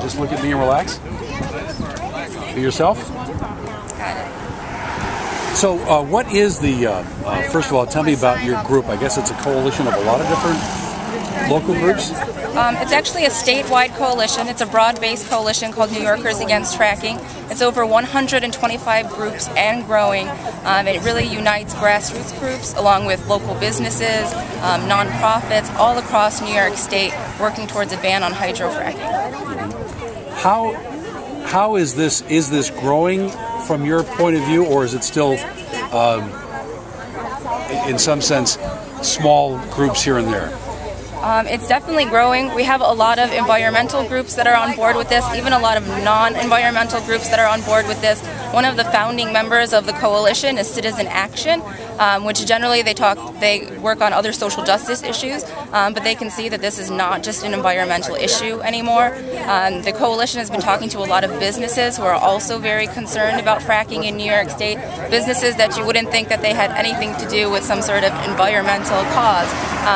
Just look at me and relax. Be yourself. Got it. So what is the, first of all, tell me about your group. I guess it's a coalition of a lot of different local groups? It's actually a statewide coalition. It's a broad-based coalition called New Yorkers Against Fracking. It's over 125 groups and growing. It really unites grassroots groups along with local businesses, nonprofits all across New York State working towards a ban on hydrofracking. How is this growing from your point of view, or is it still, in some sense, small groups here and there? It's definitely growing. We have a lot of environmental groups that are on board with this, even a lot of non-environmental groups that are on board with this. One of the founding members of the coalition is Citizen Action, which generally they work on other social justice issues, but they can see that this is not just an environmental issue anymore. The coalition has been talking to a lot of businesses who are also very concerned about fracking in New York State, businesses that you wouldn't think that they had anything to do with some sort of environmental cause,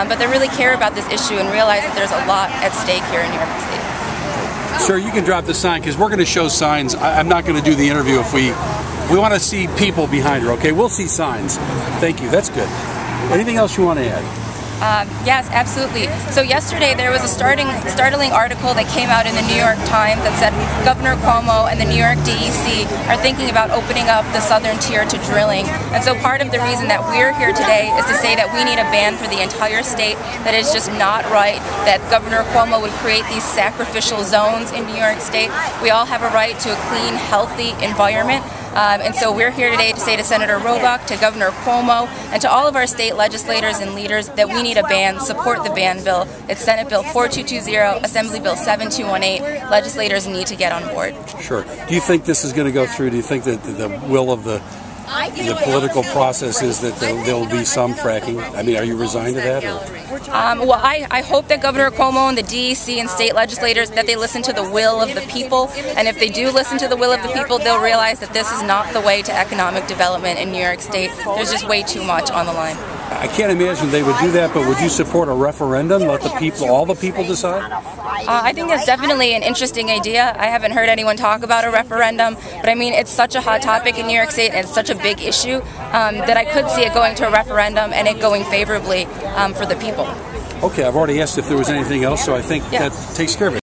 but they really care about this issue and realize that there's a lot at stake here in New York State. Sir, you can drop the sign because we're going to show signs. I'm not going to do the interview if we want to see people behind her, okay? We'll see signs. Thank you. That's good. Anything else you want to add? Yes, absolutely. So yesterday there was a startling article that came out in the New York Times that said Governor Cuomo and the New York DEC are thinking about opening up the southern tier to drilling. And so part of the reason that we're here today is to say that we need a ban for the entire state, that it's just not right that Governor Cuomo would create these sacrificial zones in New York State. We all have a right to a clean, healthy environment. And so we're here today to say to Senator Roebuck, to Governor Cuomo, and to all of our state legislators and leaders that we need a ban, support the ban bill. It's Senate Bill 4220, Assembly Bill 7218. Legislators need to get on board. Sure. Do you think this is going to go through? Do you think that the will of the political process is that there will be some fracking? I mean, are you resigned to that? Well, I hope that Governor Cuomo and the DEC and state legislators, that they listen to the will of the people. And if they do listen to the will of the people, they'll realize that this is not the way to economic development in New York State. There's just way too much on the line. I can't imagine they would do that, but would you support a referendum? Let the people, all the people decide? I think that's definitely an interesting idea. I haven't heard anyone talk about a referendum, but I mean, it's such a hot topic in New York State and it's such a big issue that I could see it going to a referendum and it going favorably for the people. Okay, I've already asked if there was anything else, so I think that takes care of it.